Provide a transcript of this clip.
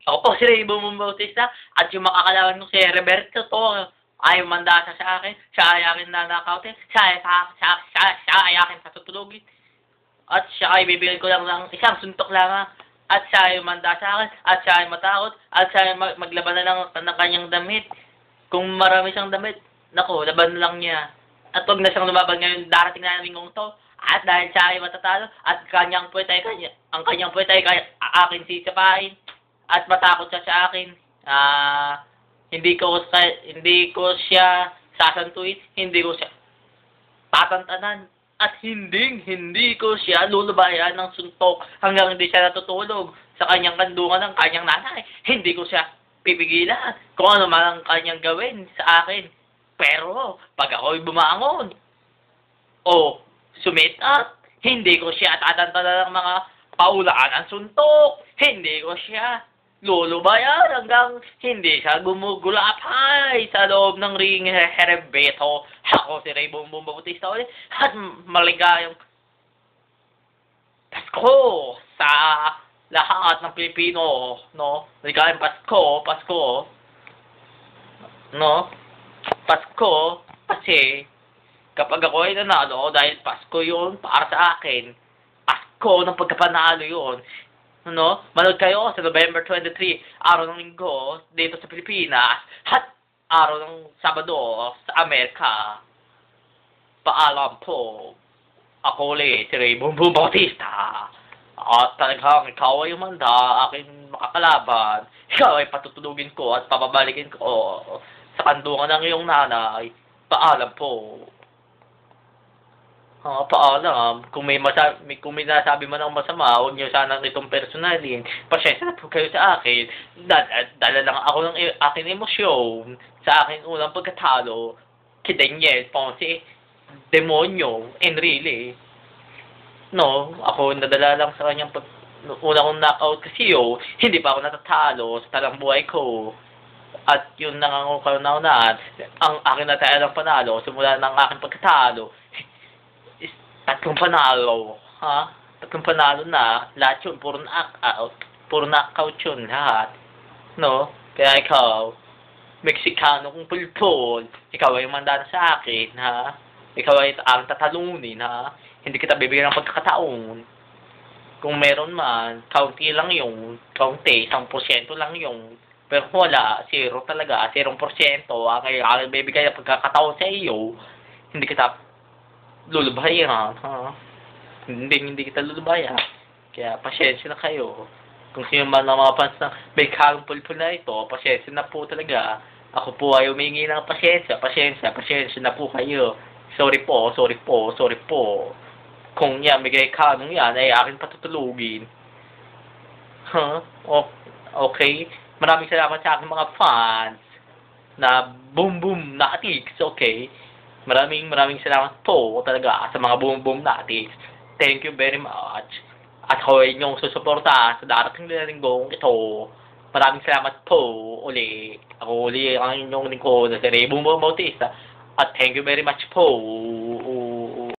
Ako po si Rainbow Bautista at yung makakalaban ko si Roberto to ayaw mandasa sa akin, siya ay akin nanakautin, siya ay akin patutulugin. At siya ay bibigyan ko lang ng isang suntok lang at siya ay manda sa akin, at siya ay matakot, at siya ay maglaban na lang ng kanyang damit. Kung marami siyang damit, naku, laban lang niya. At wag na siyang lumaban ngayon, darating na ng lingkong to. At dahil siya ay matatalo, at ang kanyang puwet ay akin sisipain. At matakot siya sa akin. Hindi ko siya sasantuin, hindi ko siya tatantanan. At hindi ko siya lulubayan ng suntok hanggang hindi siya natutulog sa kanyang kandungan ng kanyang nanay. Hindi ko siya pipigilan kung ano man ang kanyang gawin sa akin. Pero, pag ako'y bumangon, o sumit up, hindi ko siya tatantanan ng mga paulaan ang suntok. Hindi ko siya lulubayan hanggang hindi siya gumugulapay sa loob ng ring herebeto. Ako si Rainbow Bautista ulit at maligayang Pasko sa lahat ng Pilipino, no? Maligayang Pasko, no? Pasko kasi kapag ako ay nanalo dahil Pasko yun para sa akin, Pasko ng pagkapanalo yun. No? Manood kayo sa November 23, araw ng linggo, dito sa Pilipinas, at araw ng Sabado sa Amerika. Paalam po. Ako ulit, si Rainbow Bautista. At talagang ikaw ay umanda, aking makakalaban. Ikaw ay patutulugin ko at papabalikin ko sa kandungan ng iyong nanay. Paalam po. Paalam. Kung may nasabi man akong masama, huwag niyo sana itong personalin. Pasensya na po kayo sa akin. Dala lang ako ng aking emosyon sa aking unang pagkatalo kay Daniel Ponce Demonyo Enrile. No, ako nadala lang sa kanyang una kong knockout kasi hindi pa ako natatalo sa talang buhay ko. At yun nangangukaw-naunan, ang aking nataya ng panalo, simula ng aking pagkatalo, tatlong panalo, Tatlong panalo na, lahat yun, puro knockout yun, lahat. No? Kaya ikaw, Meksikano kong pulpol, ikaw ay mandana sa akin, Ikaw ay ang tatalunin, Hindi kita bibigyan ng pagkakataon. Kung meron man, kaunti lang yung, 1% lang yung, pero wala, 0 talaga, 0%, ang bibigay ng pagkakataon sa iyo, hindi kita lulubayan, Hindi kita lulubayan. Kaya, pasensya na kayo. Kung sino man ang mga fans ng may karong pulpul na ito, pasensya na po talaga. Ako po ay humingi ng pasensya na po kayo. Sorry po. Kung yan, may kanong yan, ay akin patutulugin. Okay? Maraming salamat sa aking mga fans na boom natics, okay? Maraming salamat po talaga sa mga boom natics. Thank you very much. At ako ay inyong susuporta sa darating na linggong ito. Maraming salamat po uli. Ako uli ang inyong lingkod na si Rainbow Bautista. At thank you very much po.